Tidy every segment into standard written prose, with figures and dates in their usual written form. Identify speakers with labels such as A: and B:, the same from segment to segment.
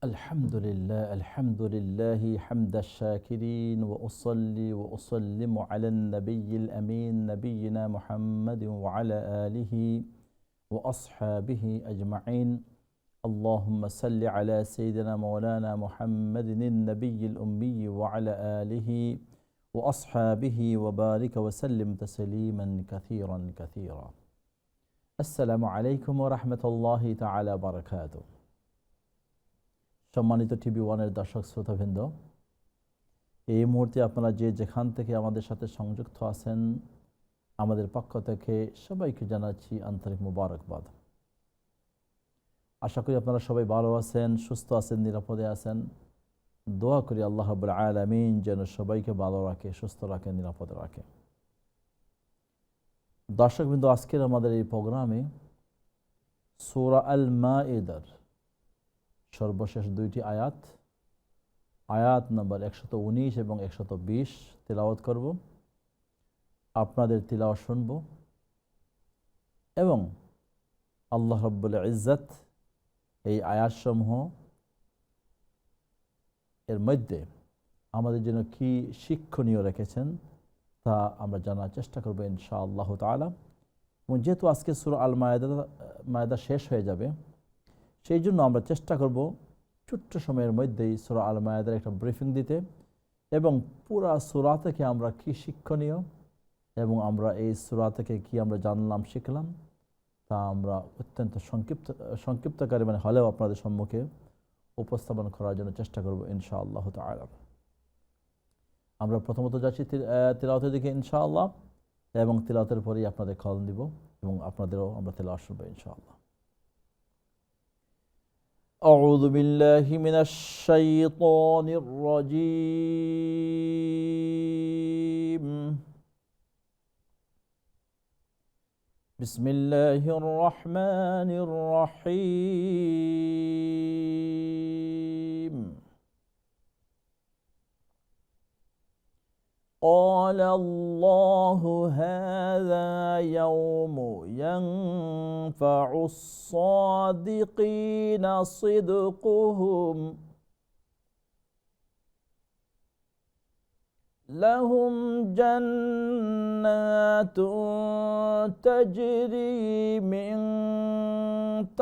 A: الحمد لله حمد الشاكرين وأصلي وأسلم على النبي الأمين نبينا محمد وعلى آله وأصحابه أجمعين. اللهم صل على سيدنا مولانا محمد النبي الأمي وعلى آله وأصحابه وبارك وسلم تسليما كثيرا كثيرا. السلام عليكم ورحمة الله تعالى وبركاته. সম্মানিত টিভি ওয়ানের দর্শক শ্রোতাবৃন্দ, এই মুহূর্তে আপনারা যে যেখান থেকে আমাদের সাথে সংযুক্ত আছেন, আমাদের পক্ষ থেকে সবাইকে জানাচ্ছি আন্তরিক মুবারকবাদ। আশা করি আপনারা সবাই ভালো আছেন, সুস্থ আছেন, নিরাপদে আছেন। দোয়া করি আল্লাহ রাব্বুল আলামিন যেন সবাইকে ভালো রাখে, সুস্থ রাখে, নিরাপদে রাখে। দর্শকবৃন্দ, আজকের আমাদের এই প্রোগ্রামে সূরা আল মাইদার সর্বশেষ দুইটি আয়াত নম্বর 119 এবং 120 তিলাওয়াত করব, আপনাদের তিলাওয়াত শুনব এবং আল্লাহ রাব্বুল ইজ্জত এই আয়াতসমূহ এর মধ্যে আমাদের জন্য কি শিক্ষণীয় রেখেছেন তা আমরা জানার চেষ্টা করব ইনশাআল্লাহ তাআলা। এবং যেহেতু আজকে সূরা আল মাইদা শেষ হয়ে যাবে, সেই জন্য আমরা চেষ্টা করব ছোট্ট সময়ের মধ্যেই সূরা আল মাইদার একটা ব্রিফিং দিতে এবং পুরা সূরা থেকে আমরা কি শিক্ষণীয় এবং আমরা এই সূরা থেকে কি আমরা জানলাম, শিখলাম, তা আমরা অত্যন্ত সংক্ষিপ্তকারী হলেও আপনাদের সম্মুখে উপস্থাপন করার জন্য চেষ্টা করব ইনশাআল্লাহ তাআলা। আমরা প্রথমত যাচ্ছি তিলাওয়াতের দিকে ইনশাআল্লাহ, এবং তিলাওয়াতের পরেই আপনাদের কল দিব এবং আপনাদেরও আমরা তিলাওয়াত শুনবো ইনশাআল্লাহ। أعوذ بالله من الشيطان الرجيم. بسم الله الرحمن الرحيم. قال الله هذا يوم ينفع الصادقين صدقهم لهم جنات تجري من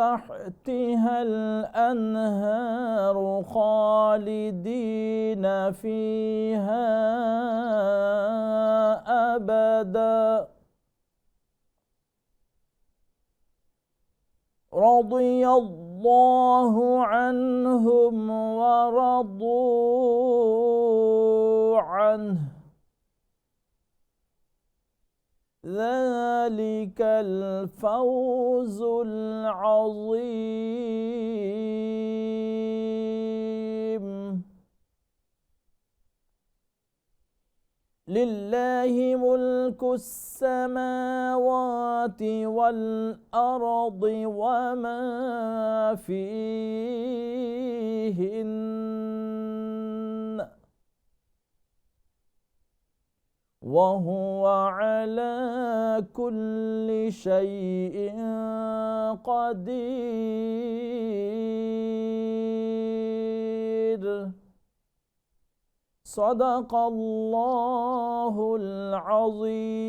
A: تحتها الأنهار خالدين فيها أبدا رضي الله عنهم ورضوا عنه ذلك الفوز العظيم. لله ملك السماوات والأرض وما فيهن وهو على كل شيء قدير. صدق الله العظيم.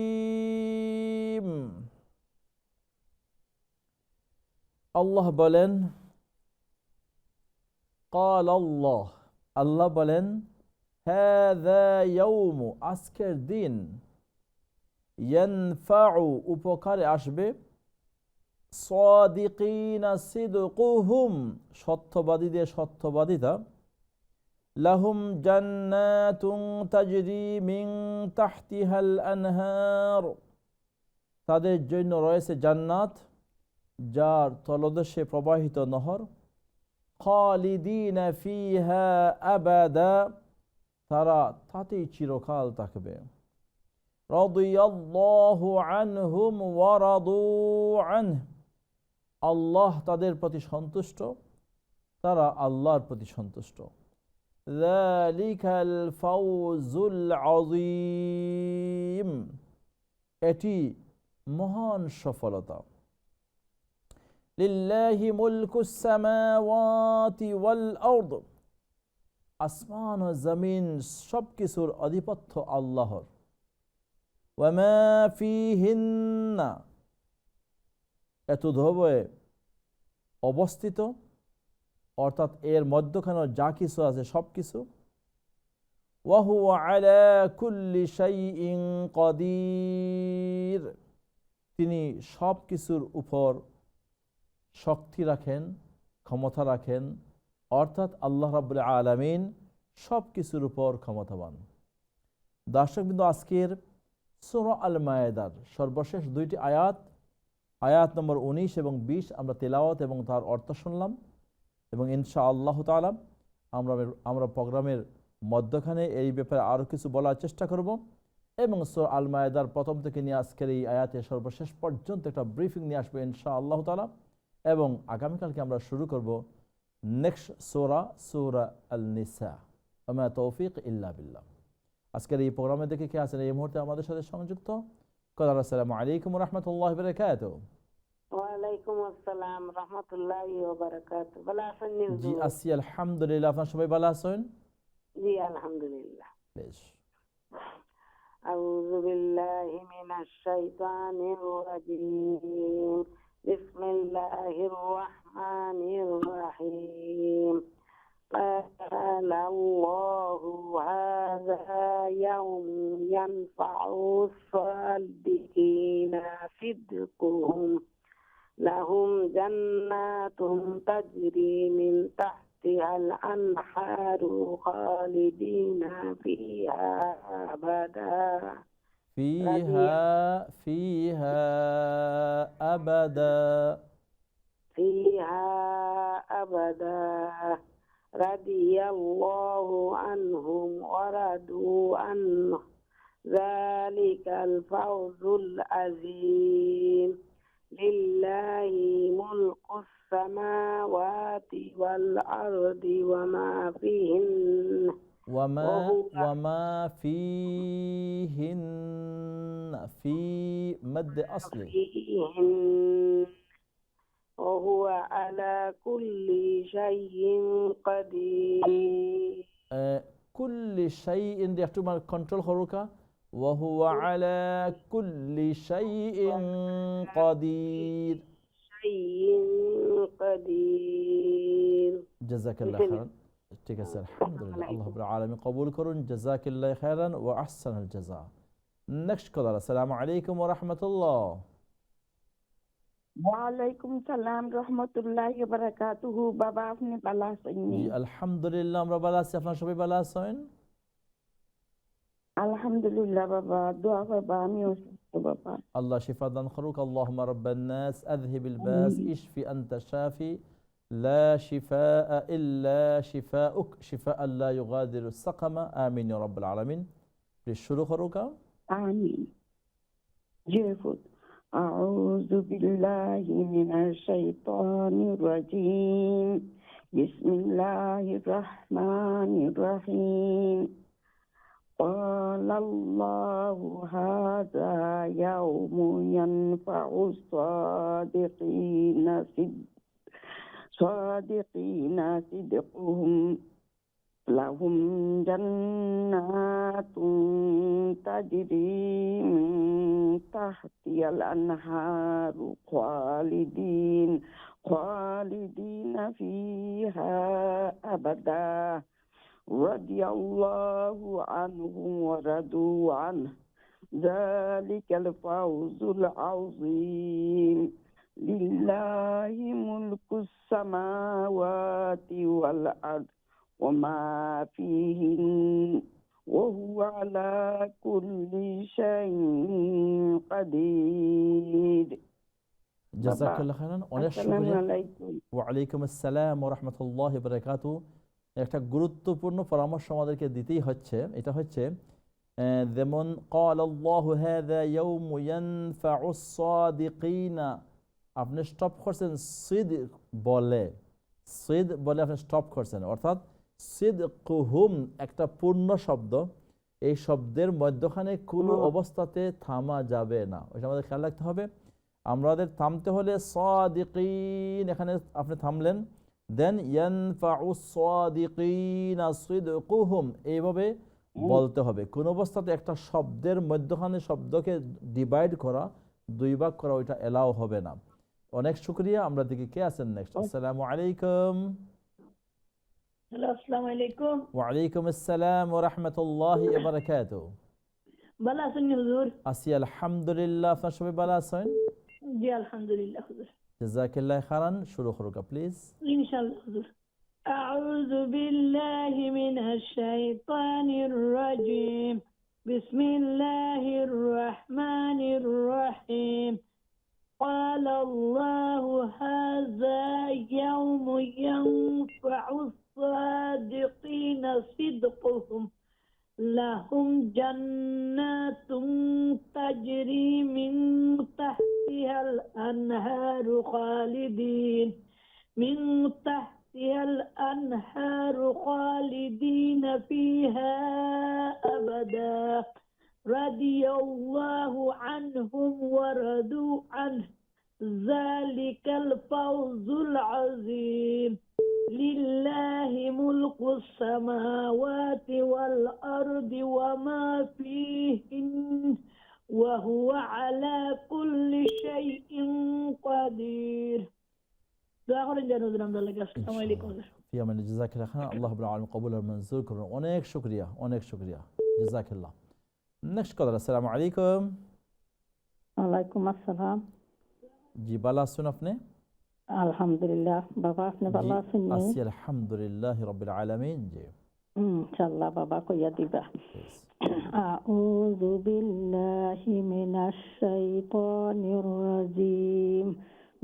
A: আল্লাহ বলেন, قال الله, আল্লাহ বলেন, হাযা ইয়াউমু, আজকের দিন, ইয়ানফাউ, উপকারে আসবে, সাদিকিনা সিদকুহুম, সত্যবাদীদের সত্যবাদিতা, লাহুম জান্নাতুন তাজরি মিন তাহতিহাল আনহার, তাদের জন্য রয়েছে জান্নাত যার তলদেশে প্রবাহিত নহর, খালিদিনা ফিহা আবাদা, তারা তাতেই চিরকাল থাকবে। রাদিয়াল্লাহু আনহুম ওয়া রাদু আনহু, আল্লাহ তাদের প্রতি সন্তুষ্ট, তারা আল্লাহর প্রতি সন্তুষ্ট। যালিকাল ফাওজুল আযীম, এটি মহান সফলতা। লিল্লাহি মুলকুস সামাওয়াতি ওয়াল আরদ, আসমান ও জমিন সব কিছুর আধিপত্য আল্লাহর। ওয়া মা ফীহিন্না, এতদ্ভবে অবস্থিত, অর্থাৎ এর মধ্যখানে যা কিছু আছে সব কিছু। ওয়া হুয়া আলা কুল্লি শাইইন কাদির, তিনি সব কিছুর উপর শক্তি রাখেন, ক্ষমতা রাখেন, অর্থাৎ আল্লাহ রাব্বুল আলামিন সব কিছুর উপর ক্ষমতাবান। দর্শকবৃন্দ, আজকের সূরা আল মায়েদার সর্বশেষ দুইটি আয়াত নম্বর 19 এবং 20 আমরা তেলাওয়াত এবং তার অর্থ শুনলাম, এবং ইনশাআল্লাহ তাআলা আমরা প্রোগ্রামের মধ্যখানে এই ব্যাপারে আরও কিছু বলার চেষ্টা করব, এবং সূরা আল মায়েদার প্রথম থেকে নিয়ে আজকের এই আয়াতের সর্বশেষ পর্যন্ত একটা ব্রিফিং নিয়ে আসবো ইনশাআল্লাহ তাআলা। এবং আগামীকালকে আমরা শুরু করব নেক্সট সূরা আল নিসা, ওয়া মা তৌফিক ইল্লা বিল্লাহ। আজকের এই প্রোগ্রামে দেখে কে আছেন এই মুহূর্তে আমাদের সাথে সংযুক্ত? আসসালামু আলাইকুম ওয়া রাহমাতুল্লাহি ওয়া বারাকাতুহু।
B: ওয়া আলাইকুম আসসালাম রাহমাতুল্লাহি ওয়া বারাকাতুহু। ভালো আছেন?
A: জি আছি আলহামদুলিল্লাহ, আপনারা সবাই ভালো আছেন?
B: জি আলহামদুলিল্লাহ।
A: বেশ।
B: আউযু বিল্লাহি মিনাশ শাইতানির রাজীম। বিসমিল্লাহির রাহমানির রাহিম। قال الله هذا يوم ينفع الصادقين صدقهم لهم جنات تجري من تحتها الأنهار خالدين فيها أبدا
A: فيها أبدا رضي الله عنهم ورضوا عنه ذلك الفوز العظيم لله ملك السماوات والأرض وما فيهن في مد أصلي
B: وهو على كل شيء قدير।
A: كل شيء دي احتمال كنترول خروكا وهو على كل شيء قدير جزاك الله خيرا। ঠিক আছে, আলহামদুলিল্লাহ, আল্লাহ রাব্বুল আলামিন কবুল করুন। জাযাকাল্লাহু খাইরান ওয়া আহসানাল জাযা। নেক্সট কলার, আসসালামু আলাইকুম ওয়া রাহমাতুল্লাহ।
C: ওয়া আলাইকুম সালাম রাহমাতুল্লাহি ওয়া বারাকাতুহু। বাবা আপনি ভালো আছেন?
A: জি আলহামদুলিল্লাহ, আমরা ভালো আছি, আপনারা সবাই ভালো আছেন?
C: আলহামদুলিল্লাহ বাবা, দোয়া করবা, আমি অসুস্থ বাবা।
A: আল্লাহ শিফা দান করুক। আল্লাহুম্মা রাব্বান নাস আযহিবিল বাস ইশফি আনতা শাফি লা শিফাআ ইল্লা শিফাউক শিফাআন লা ইউগাদিরু সাকামা আমিন ইয়া রাব্বাল আলামিন। প্লিজ শুরু করুকা।
C: আমিন। জিফুত আউযু বিল্লাহি মিনাশ শাইতানির রাজীম। বিসমিল্লাহির রাহমানির রাহিম। قال الله هذا يوم ينفع الصادقين صدقهم لهم جنات تجري من تحتها الأنهار خالدين فيها أبدا رضي الله عنهم ورضوا عنه ذلك الفوز العظيم لله ملك السماوات والأرض وما فيهن وهو على كل شيء قدير।
A: জাযাকাল্লাহু খাইরান। অনেক শুকরিয়া। ওয়া আলাইকুম আসসালাম ওয়া রাহমাতুল্লাহি ওয়া বারাকাতুহু। একটা গুরুত্বপূর্ণ পরামর্শ আমাদেরকে দিতেই হচ্ছে, এটা হচ্ছে যেমন قال الله هذا يوم ينفع الصادقين, আপনি স্টপ করছেন সিদ বলে আপনি স্টপ করছেন, অর্থাৎ সিদকুহুম একটা পূর্ণ শব্দ, এই শব্দের মধ্যখানে কোনো অবস্থাতে থামা যাবে না, ওইটা আমাদের খেয়াল রাখতে হবে। আমাদের থামতে হলে সাদিকিন, এখানে আপনি থামলেন, দেন ইয়ানফাউ সাদিকিনা সিদকুহুম, এইভাবে বলতে হবে। কোন অবস্থাতে একটা শব্দের মধ্যখানে শব্দকে ডিভাইড করা, দুই ভাগ করা, ওইটা এলাও হবে না। অনেক শুকরিয়া। আমরা দেখি কে আছেন নেক্সট। আসসালামু আলাইকুম।
D: হ্যালো, আসসালামু আলাইকুম।
A: ওয়ালাইকুম আসসালাম ওয়া রাহমাতুল্লাহি ওয়া বারাকাতুহু।
D: ভালো আছেন হুজুর?
A: আছি আলহামদুলিল্লাহ। আপনার সবাই ভালো আছেন?
D: জি আলহামদুলিল্লাহ হুজুর।
A: জাযাকাল্লাহ খাইরান। শুরু করুন প্লিজ।
D: ইনশাআল্লাহ হুজুর। আউযু বিল্লাহি মিনাশ শাইতানির রাজীম। বিসমিল্লাহির রহমানির রহিম। قال الله هذا يوم ينفع الصادقين صدقهم لهم جنات تجري من تحتها الأنهار خالدين فيها أبدا رضي الله عنهم ورضوا عنه ذلك الفوز العظيم لله ملك السماوات والأرض وما فيهن وهو على كل شيء قدير. আসসালামু আলাইকুম।
A: ফি আমান জাযাকাল্লাহ খাইরান। আল্লাহ রাব্বুল আলামিন কবুল আর মঞ্জুর করুন। অনেক শুকরিয়া, অনেক শুকরিয়া, জাযাকাল্লাহ। নেক্সট কলার। আসসালামু আলাইকুম।
C: ওয়ালাইকুম আসসালাম।
A: জি, ভালো আছেন আপনি?
C: আলহামদুলিল্লাহ। বাবা আপনি ভালো আছেন?
A: আছি আলহামদুলিল্লাহ রাব্বিল আলামিন। জি
C: ইনশাআল্লাহ বাবা কইয়া দিবা। আউযু বিল্লাহি মিনাশ শাইতানির রাজীম।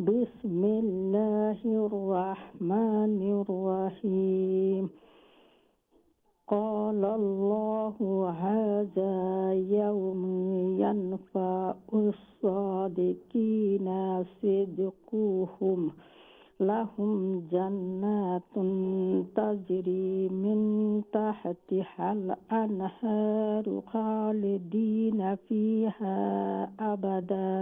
C: বিসমিল্লাহির রহমানির রহিম। قال الله هذا يوم ينفع الصادقين صدقهم لهم جنات تجري من تحتها الأنهار خالدين فيها أبدا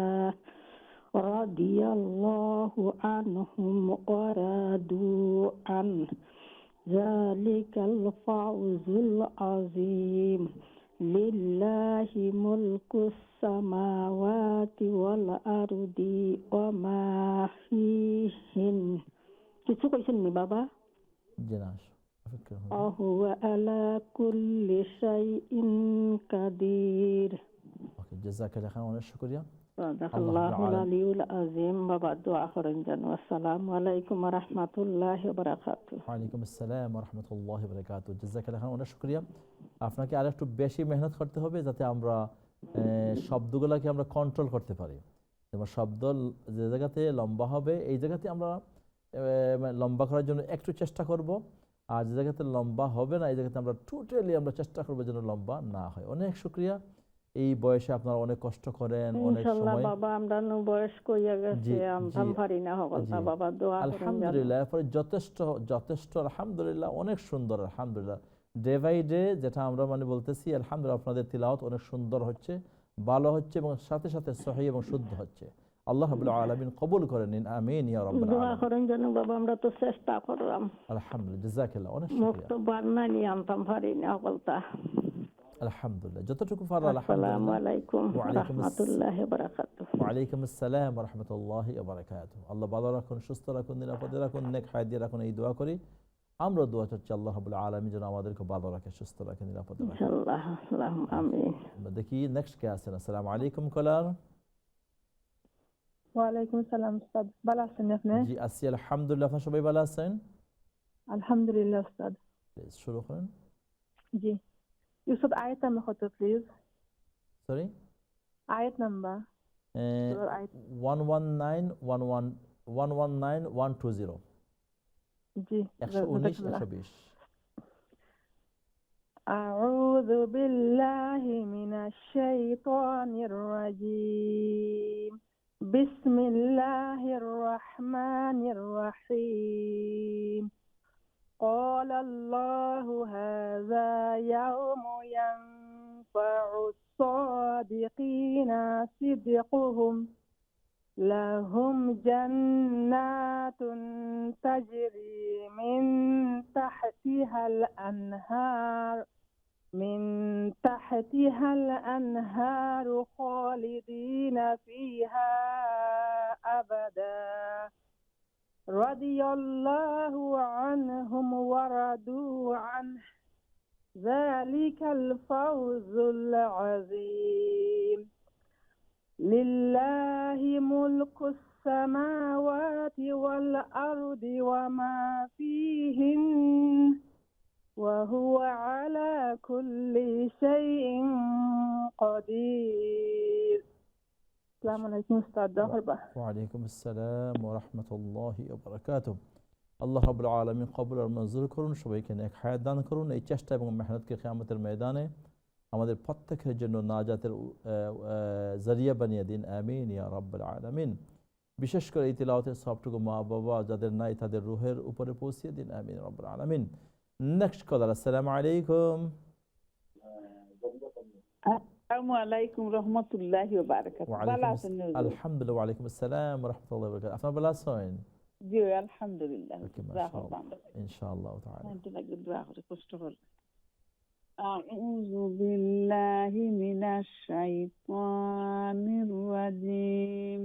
C: رضي الله عنهم ورضوا عنه ذلك الفوز العظيم لله ملك السماوات والأرض وما فيهن. কিছু কইছেন নি বাবা?
A: জি না,
C: وهو على كل شيء قدير.
A: ওকে, জাযাকাল্লাহ খাইরান। অনেক শুকরিয়া।
C: সাদাকাল্লাহুল আলিয়্যুল আযীম। বাবা দোয়া করেন যেন। আসসালামু আলাইকুম ওয়া রাহমাতুল্লাহি ওয়া বারাকাতুহু।
A: ওয়ালাইকুম আসসালাম ওয়া রাহমাতুল্লাহি ওয়া বারাকাতুহু। জাযাকাল্লাহ খাইরান। অনেক শুকরিয়া। আপনাকে আরেকটু বেশি মেহনত করতে হবে যাতে আমরা শব্দগুলোকে আমরা কন্ট্রোল করতে পারি। যেমন শব্দ যে জায়গাতে লম্বা হবে এই জায়গাতে আমরা লম্বা করার জন্য একটু চেষ্টা করব, আর যে জায়গাতে লম্বা হবে না এই জায়গাতে আমরা টোটালি আমরা চেষ্টা করবো যেন লম্বা না হয়। অনেক শুকরিয়া। এই বয়সে আপনারা অনেক কষ্ট করেন, অনেক সময়।
C: বাবা আমরা বয়স কইয়া গেছে, আমরা পারি না হকলতা বাবা দোয়া করেন।
A: আলহামদুলিল্লাহ, এরপরে যথেষ্ট যথেষ্ট আলহামদুলিল্লাহ, অনেক সুন্দর আলহামদুলিল্লাহ। ডে বাই ডে যেটা আমরা বলতেছি আলহামদুলিল্লাহ, আপনাদের তিলাওয়াত অনেক সুন্দর হচ্ছে, ভালো হচ্ছে এবং সাথে সাথে সহিহ এবং শুদ্ধ হচ্ছে। আল্লাহ রাব্বুল আলামিন কবুল করে নিন, আমিন ইয়া রাব্বাল আলামিন।
C: দোয়া করেন যেন বাবা, আমরা তো চেষ্টা করলাম।
A: আলহামদুলিল্লাহ, জাযাকাল্লাহ। অনেক শুকরিয়া।
C: মুক্ত বান্না নিয়ে আনতাম পারি না হকলতা।
A: আলহামদুলিল্লাহ, যতটুকু পারো আলহামদুলিল্লাহ।
C: আসসালামু আলাইকুম ওয়া রাহমাতুল্লাহি ওয়া বারাকাতুহু।
A: ওয়া আলাইকুম আসসালাম ওয়া রাহমাতুল্লাহি ওয়া বারাকাতুহু। আল্লাহ ভালো রাখুন, সুস্থ রাখুন, নিরাপদে রাখুন, নেক হায়াত দিয়ে রাখুন, এই দোয়া করি। আমরা দোয়া চাচ্ছি আল্লাহ রাব্বুল আলামিন যেন আমাদেরকে ভালো রাখে, সুস্থ রাখে, নিরাপদে রাখে
C: ইনশাআল্লাহ। আল্লাহুম্মা আমিন।
A: আমরা দেখি নেক্সট কে আছেন। আসসালামু আলাইকুম কলার।
E: ওয়ালাইকুম আসসালাম উস্তাদ, ভালো আছেন আপনি?
A: জি আছি আলহামদুলিল্লাহ। আপনারা সবাই ভালো আছেন?
E: আলহামদুলিল্লাহ উস্তাদ।
A: প্লিজ শুরু করেন।
E: জি উস্তাদ, আয়াত নাম্বার কত প্লিজ?
A: সরি,
E: আয়াত নাম্বার
A: 119111
E: জি
A: 119 120।
E: আউযু বিল্লাহি মিনাশ শাইতানির রাজীম। বিসমিল্লাহির রহমানির রহিম। قال الله هذا يوم ينفع الصادقين صدقهم لهم جنات تجري من تحتها الأنهار خالدين فيها أبدا رضي الله عنهم ورضوا عنه ذلك الفوز العظيم لله ملك السماوات والأرض وما فيهن وهو على كل شيء قدير. السلام عليكم أستاذ ضربة.
A: وعليكم السلام ورحمة الله وبركاته. আল্লাহ রাব্বুল আলামিন কবুল আর মঞ্জুর করুন, সবাইকে নেক হায়াত দান করুন। এই চেষ্টা এবং মেহনতকে কিয়ামতের ময়দানে আমাদের প্রত্যেকের জন্য নাজাতের জরিয়া বানিয়ে দিন, আমিন ইয়া রাব্বুল আলামিন। বিশেষ করে এই তিলাওয়াতের সবটুকু মা বাবা যাদের নাই তাদের রুহের উপরে পৌঁছিয়ে দিন, আমিন ইয়া রাব্বুল আলামিন। নেক্সট কলার, আসসালামু আলাইকুম।
F: আসসালামু আলাইকুম রাহমাতুল্লাহি ওয়া বারাকাতুহু। ভালো আছেন?
A: আলহামদুলিল্লাহ, ওয়া আলাইকুম আসসালাম ওয়া রাহমাতুল্লাহি ওয়া বারাকাতুহু। আপনারা ভালো আছেন?
F: জি আলহামদুলিল্লাহ।
A: ইনশাআল্লাহ তাআলা।
F: কষ্ট করে। আউযু বিল্লাহি মিনাশ শাইতানির রাজিম।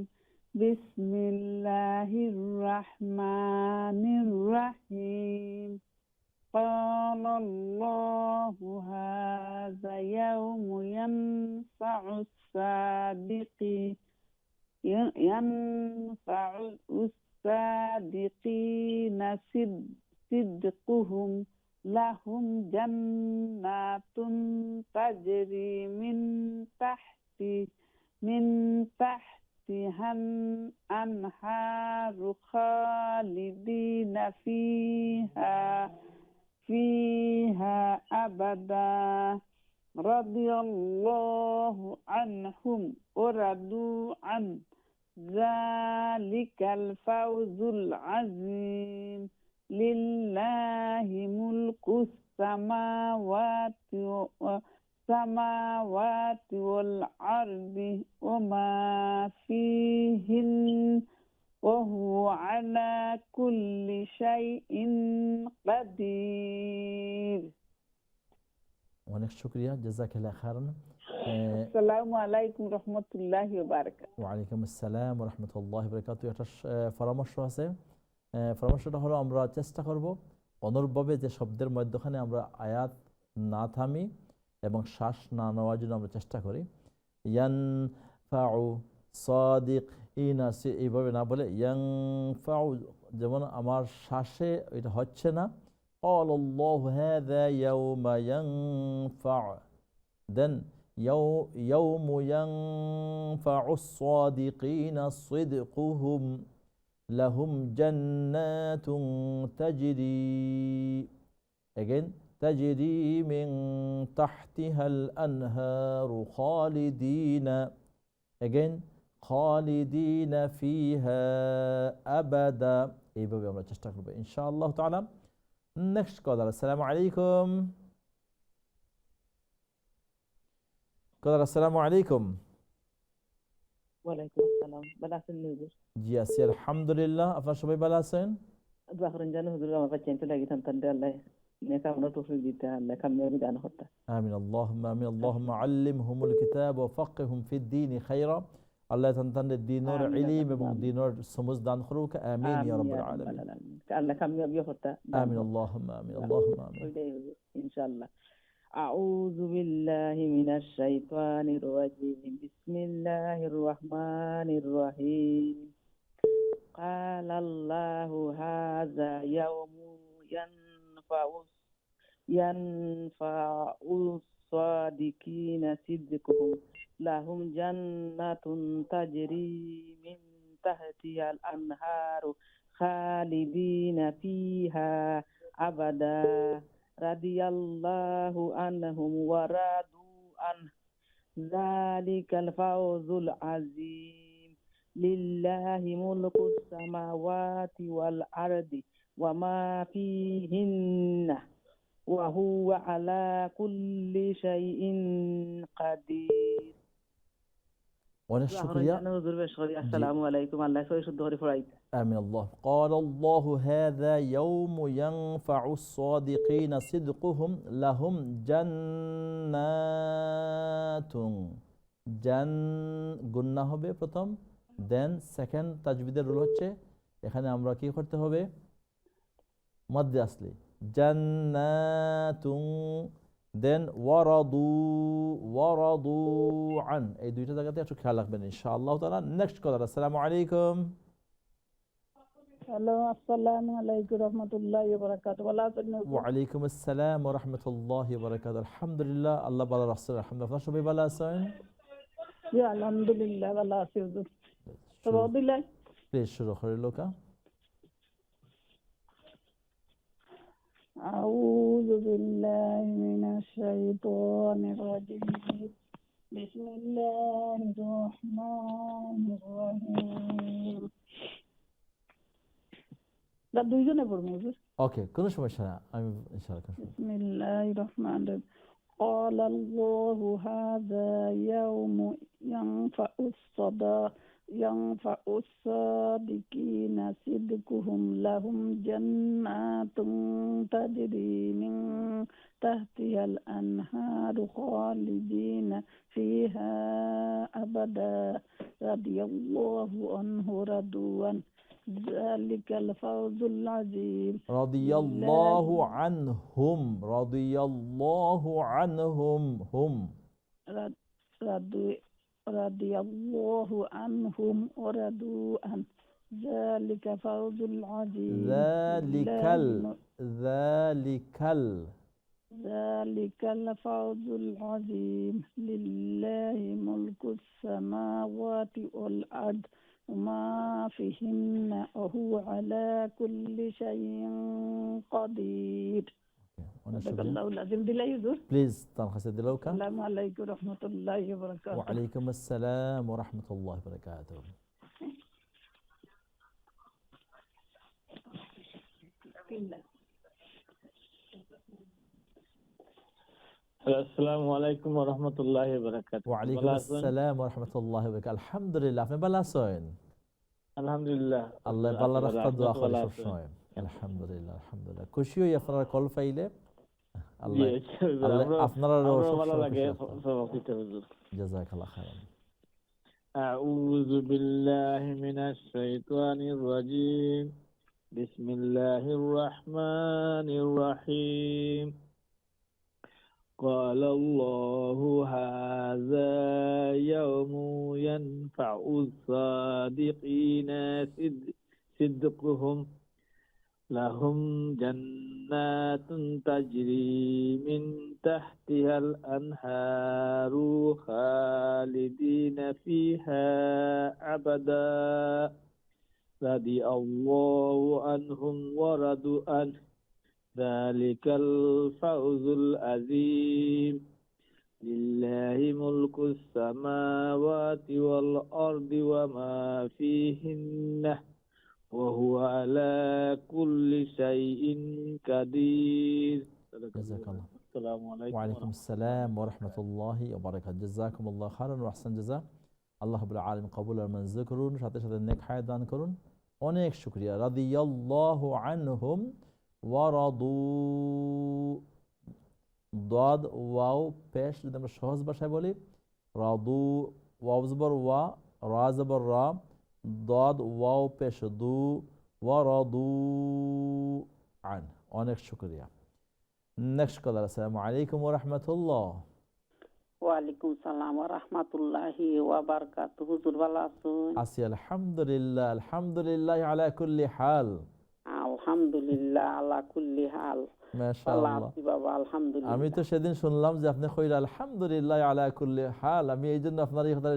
F: বিসমিল্লাহির রাহমানির রাহিম। قال الله هذا يوم ينفع الصادقين صدقهم لهم جنات تجري من تحتها الأنهار خالدين فيها أبدا رضي الله عنهم ورضوا عنه ذلك الفوز العظيم لله ملك السماوات والأرض وما فيهن وهو على كل شيء قدير.
A: অনেক শুকরিয়া, জাযাকাল্লাহ খাইরান।
F: আসসালামু আলাইকুম রাহমাতুল্লাহি ওয়া বারাকাতুহু।
A: ওয়া আলাইকুম আসসালাম ওয়া রাহমাতুল্লাহি ওয়া বারাকাতুহু। একটা পরামর্শ আছে, পরামর্শটা হলো আমরা চেষ্টা করব অনুরূপভাবে যে শব্দের মধ্যখানে আমরা আয়াত না থামি এবং শ্বাস না নেওয়ার জন্য আমরা চেষ্টা করি। ইয়ানফাউ সাদিক ইনা, এইভাবে না বলে ইয়ানফাউ, যেমন আমার শ্বাসে এটা হচ্ছে না। قال الله هذا يوم ينفع، then يوم ينفع الصادقين صدقهم لهم جنات تجري again تجري من تحتها الأنهار خالدين again خالدين فيها أبدا। এইভাবে আমরা চেষ্টা করব ইনশাআল্লাহ তাআলা। নেক্সট কলার, আসসালামু আলাইকুম। কলার, আসসালামু আলাইকুম।
F: ওয়ালাইকুম আসসালাম। ভালো আছেন হুজুর?
A: জি আছি আলহামদুলিল্লাহ। আপনারা সবাই ভালো আছেন?
F: দোয়া করেন যেন হুজুর আমার কাছে চিন্তা লাগি থানতান দে আল্লাহ নেকা আমরা তৌফিক দিতে, আল্লাহ কামিয়াবি দান করতে।
A: আমিন আল্লাহুম্মা আমিন। আল্লাহুম্মা আল্লিমহুমুল কিতাব ওয়া ফাক্কিহুম ফিদ-দীন খায়রা। আল্লাহ তাদের দ্বীনের ইলম এবং দ্বীনের সমঝ দান করুক, আমিন ইয়া রাব্বাল আলামিন।
F: আল্লাহ কামিয়াবি করতে।
A: আমিন আল্লাহুম্মা আমিন। আল্লাহুম্মা আমিন।
F: ইনশাআল্লাহ। أعوذ بالله من الشيطان الرجيم. بسم الله الرحمن الرحيم. قال الله هذا يوم ينفع الصادقين صدقهم لهم جنات تجري من تحتها الأنهار خالدين فيها أبدا رضي الله عنهم ورضوا عنه ذلك الفوز العظيم لله ملك السماوات والأرض وما فيهن وهو على كل شيء قدير.
A: অনেক শুকরিয়া।
F: হুজুর বেশ করি আসসালামু আলাইকুম আল্লাহ সহি শুদ্ধ করে পড়াইতে
A: آمين الله. قال الله هذا يوم ينفع الصادقين صدقهم لهم جنات জান গুন্না হবে প্রথম, দেন সেকেন্ড তাজবিদের রুল হচ্ছে এখানে আমরা কি করতে হবে, মধ্যে আসলে জান্নাতুন, দেন ওয়ারাদু আন, এই দুইটা জায়গাতে একটু খেয়াল রাখবেন ইনশাআল্লাহ তাআলা। নেক্সট কলার, আসসালামু আলাইকুম।
C: হ্যালো, আসসালামু আলাইকুম রহমতুল্লাহি ওয়া বারাকাতুহু। ভালো আছেন?
A: ওয়ালাইকুম আসসালাম ওয়া রাহমাতুল্লাহি ওয়া বারাকাতুহু। আলহামদুলিল্লাহ, আল্লাহ ভালো রাখছেন, আলহামদুলিল্লাহ। সবাই ভালো আছেন?
C: জি আলহামদুলিল্লাহ ভালো আছি হুজুর। তো দিলাই
A: প্লিজ শুরু করে লোকা।
C: أعوذ بالله من الشيطان الرجيم بسم الله الرحمن الرحيم لا দুইজনে পড়বো হুজুর।
A: ওকে, কোনো সমস্যা না, আমি ইনশাআল্লাহ।
C: بسم الله الرحمن الرحيم قال الله هذا يوم ينفع الصادقين صدقهم لهم جنات تجري من تحتها الأنهار خالدين فيها أبدا رضي الله عنه ورضوا عنه ذلك الفوز العظيم
A: রাদিয়াল্লাহু আনহুম, রাদিয়াল্লাহু আনহুম, হুম
C: رضي الله عنهم ورضوا عنه ذلك فوز العظيم ذلك الفوز العظيم لله ملك السماوات والأرض وما فيهن وهو على كل شيء قدير
A: প্লিজ তার কাছে দিলাও কা।
C: আসসালামু আলাইকুম রহমতুল্লাহি ওয়া বারাকাতুহু।
A: ওয়া আলাইকুম আসসালাম ওয়া রাহমাতুল্লাহি ওয়া বারাকাতুহু।
G: আসসালামু আলাইকুম ওয়া রাহমাতুল্লাহি ওয়া বারাকাতুহু।
A: ওয়া আলাইকুম আসসালাম ওয়া রাহমাতুল্লাহি ওয়া বারাকাতুহু। আলহামদুলিল্লাহ, আপনি ভালো আছেন?
G: আলহামদুলিল্লাহ,
A: আল্লাহ ভালো রাখতে দোয়া করি সব সময়। আলহামদুলিল্লাহ, আলহামদুলিল্লাহ। খুশি হই আপনারা কল পাইলে। আল্লাহ আপনারা ভালো লাগে। জাযাকাল্লাহ খাইরান।
G: আউযু বিল্লাহি মিনাশ শাইতানির রাজীম। বিসমিল্লাহির রাহমানির রাহিম। قال الله هذا يوم ينفع الصادقين صدقهم لهم جنات تجري من تحتها الأنهار خالدين فيها أبدا رضي الله عنهم ورضوا عنه ذلك الفوز العظيم لله ملك السماوات والأرض وما فيهن وهو على كل شيء قدير. السلام عليكم.
A: وعليكم السلام ورحمة الله وبركاته. جزاكم الله خيرا وأحسن جزاء. আল্লাহ রাব্বুল আলামিন কবুল আর মঞ্জুর করুন, সাথে সাথে নেক হায়াত দান করুন। অনেক শুকরিয়া। রাদিয়াল্লাহু আনহুম ওয়ারাদু, দাদ ওয়াও পেশ যদি আমরা সহজ ভাষায় বলি, রাদু ওয়াও জবর ওয়া, রা জবর রা, দাদ ওয়াও পেশ দু, ওয়ারাদু আন। অনেক শুকরিয়া। নেক্সট কলার, আসসালামু আলাইকুম ওয়া রাহমাতুল্লাহ।
B: ওয়ালাইকুম সালাম ওয়া রাহমাতুল্লাহি ওয়া বারাকাতুহু। হুজুর ভালো আছেন?
A: আছি আলহামদুলিল্লাহ, আলহামদুলিল্লাহ আলা কুল্লি হাল।
B: আলহামদুলিল্লাহ আলা কুল্লি হাল। মাশাআল্লাহ।
A: আমি তো সেদিন শুনলাম যে আপনি কইরা আলহামদুলিল্লাহ আলা কুল্লি হাল, আমি এই জন্য আপনার এই কথাটা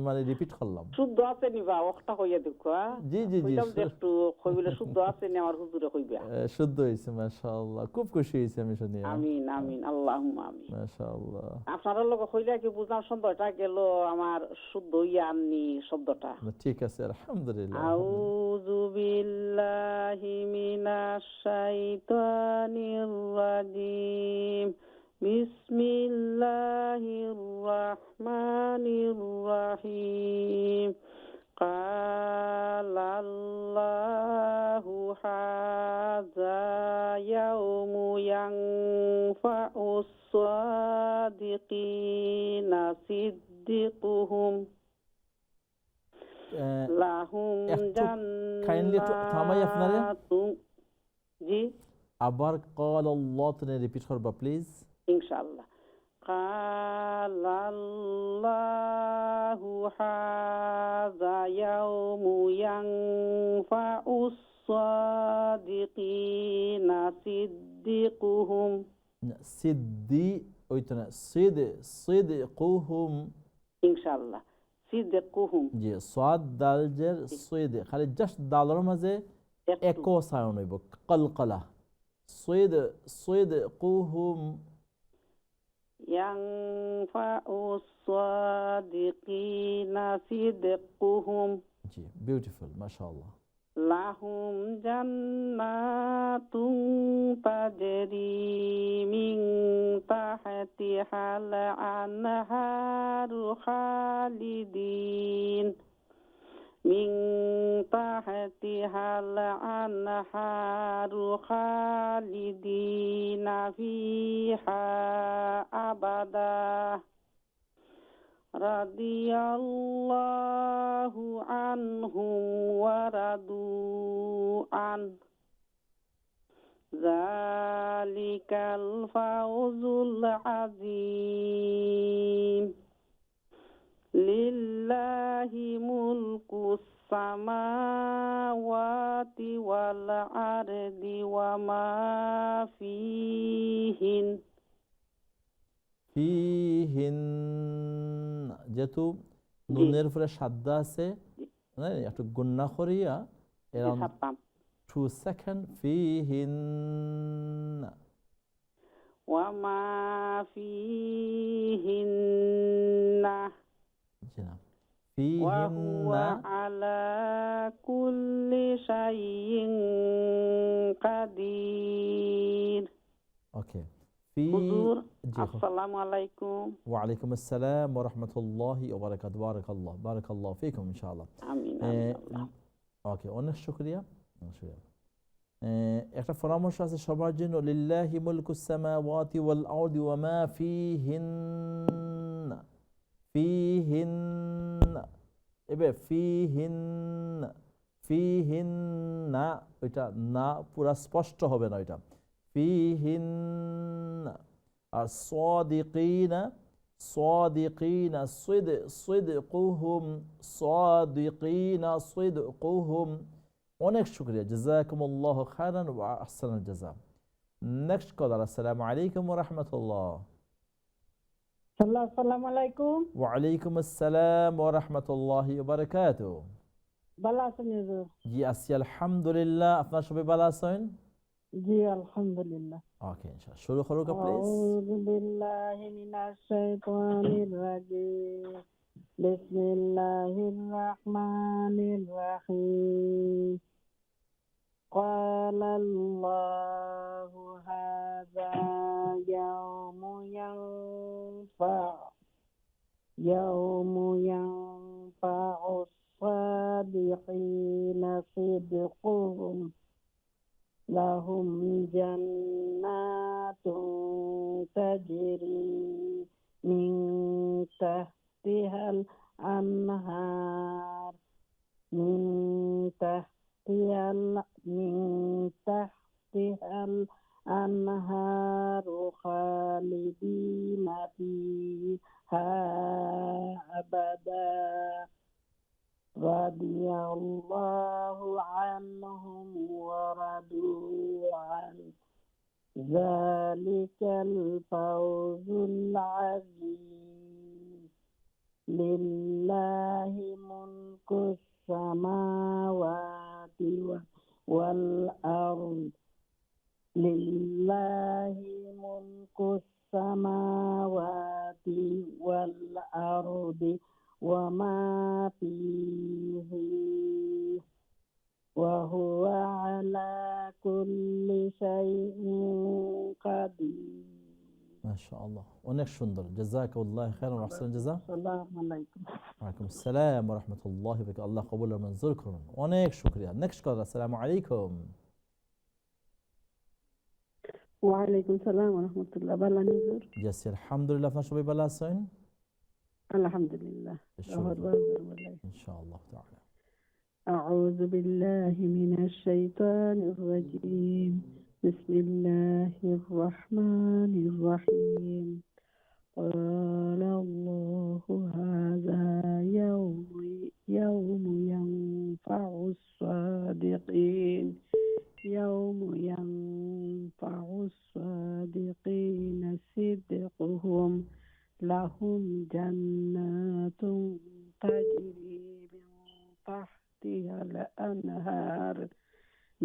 A: মানে রিপিট করলাম।
B: শুদ্ধ আছে নি বা ওটা কইয়া দেখো?
A: জি জি জি,
B: একটু কইলে শুদ্ধ আছে নি আমার হুজুরে কইবা।
A: শুদ্ধ হইছে মাশাআল্লাহ, খুব খুশি হইছি আমি শুনে।
B: আমিন আমিন, আল্লাহুম্মা আমিন।
A: মাশাআল্লাহ।
B: আপনারা লোক কইলা কি বুঝাম শব্দটা গেল আমার শুদ্ধ হইয়া আননি শব্দটা।
A: ঠিক আছে, আলহামদুলিল্লাহ।
B: আউযু বিল্লাহি মিনাশ শাইতানির রাজিম। বিসমিল্লাহির রহমানির রহিম قال الله هذا يوم ينفع الصادقين صدقهم لهم
A: কাইন্ডলি থামাই আপনারে
B: جنات জি
A: আবার قال الله তে রিপিট করবা প্লিজ
B: ইনশাআল্লাহ قال الله هذا يوم ينفع الصادقين صدقهم
A: সিদ্দি ওইতো না সিদকুহুম
B: ইনশাআল্লাহ صدقهم
A: জি সাদ দাল জের সিদ খালি জাস্ট দালের মাঝে একো সাউন্ড হইব কলকলা সিদকুহুম
B: ينفع الصادقين صدقهم
A: জি বিউটিফুল মাশাআল্লাহ
B: لهم جنات تجري من تحتها الأنهار خالدين من تحتها الأنهار خالدين فيها أبدا رضي الله عنهم ورضوا عنه ذلك الفوز العظيم لله ملك السماوات والأرض وما فيهن
A: ফিহিন যেহেতু নুনের উপরে সাদ্দা আছে একটু গুন্না করিয়া এরাউন্ড 2 সেকেন্ড ফিহিন
B: وما فيهن
A: জি না
B: وهو
A: ফিহিন
B: على كل شيء قدير
A: ওকে
B: হুজুর
A: জি
B: আসসালামু আলাইকুম
A: ওয়ালাইকুম আসসালাম ওয়া রাহমাতুল্লাহি ওয়া বারাকাতুহু বারাকাল্লাহু ফিকুম ইনশাআল্লাহ
B: আমিন
A: ওকে অনেক শুকরিয়া একটা পরামর্শ আছে সবার জন্য লিল্লাহি মুলকুস সামাওয়াতি ওয়াল আরদি ওয়া মা ফিহিন এবে ফিহিন না ওইটা না পুরা স্পষ্ট হবে না ওইটা ফিহিন আর সাদিকিনা সিদকুহুম অনেক শুকরিয়া জাযাকুমুল্লাহু খায়রান ওয়া আহসানুল জাযা নেক্সট কলার আসসালামু আলাইকুম ওয়া রাহমাতুল্লাহ
D: আসসালামু আলাইকুম
A: ওয়া আলাইকুম আসসালাম ওয়া রাহমাতুল্লাহি ওয়া বারাকাতুহু
D: ভালো আছেন হুজুর
A: জি আছি আলহামদুলিল্লাহ আপনারা সবাই ভালো আছেন
D: জি আলহামদুলিল্লাহ
A: ওকে ইনশাআল্লাহ শুরু করুন প্লিজ
D: আউযু বিল্লাহি মিনাশ শাইতানির রাজিম বিসমিল্লাহির রহমানির রহিম قال الله هذا يوم ينفع الصادقين صدقهم لهم جنات تجري من تحتها الأنهار من تحتها الأنهار خالدين فيها أبدا رضي الله عنهم ورضوا عنه ذلك الفوز العظيم لله ملك السماوات والأرض لله ملك السماوات والأرض وما فيه وهو على كل شيء قدير
A: মাশাআল্লাহ, অনেক সুন্দর। জাযাকাল্লাহু খাইরান ওয়া আহসানাল জাযা।
D: আসসালামু আলাইকুম।
A: ওয়ালাইকুম আসসালাম ওয়া রাহমাতুল্লাহি ওয়া বারাকাতুহু। আল্লাহ কবুল আর মঞ্জুর করুন। অনেক শুকরিয়া। Next call. আসসালামু আলাইকুম।
C: ওয়ালাইকুম সালাম ওয়া রাহমাতুল্লাহ। ভালো হুজুর?
A: জি আছি, আলহামদুলিল্লাহ। আপনারা সবাই ভালো আছেন?
C: আলহামদুলিল্লাহ।
A: ইনশাআল্লাহ তাআলা।
C: أعوذ بالله من الشيطان الرجيم. بسم الله الرحمن الرحيم. قال الله هذا يوم ينفع الصادقين صدقهم لهم جنات تجري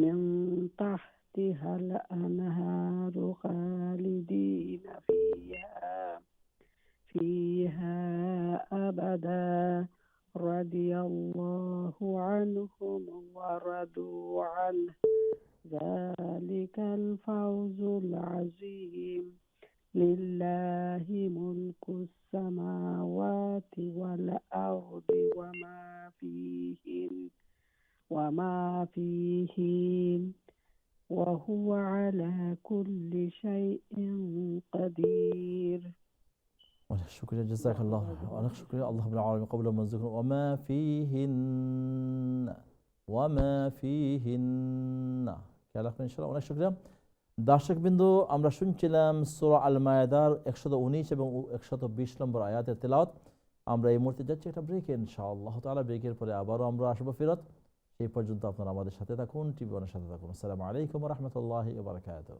C: من تحتها الأنهار خالدين فيها أبدا رضي الله عنهم ورضوا عنه ذلك الفوز العظيم لله ملك السماوات والأرض وما فيهن وهو على كل شيء قدير.
A: অনেক শুকরিয়া, জাযাকাল্লাহ। অনেক শুকরিয়া। আল্লাহ রাব্বুল আলামিন কবুল আর মঞ্জুর করুন। ওয়ামা ফিহিন্না খেয়াল রাখবেন ইনশাআল্লাহ। অনেক শুকরিয়া দর্শকবিন্দু। আমরা শুনছিলাম সূরা আল মায়েদার 119 এবং 120 নম্বর আয়াতের তেলাওয়াত। আমরা এই মুহূর্তে যাচ্ছি একটা ব্রেকে ইনশাআল্লাহ তাআলা। ব্রেকের পরে আবারও আমরা আসবো ফেরত। সেই পর্যন্ত আপনারা আমাদের সাথে থাকুন, টিভি ওয়ানের সাথে থাকুন। আসসালামু আলাইকুম ওয়া রাহমাতুল্লাহি ওয়া বারাকাতুহু।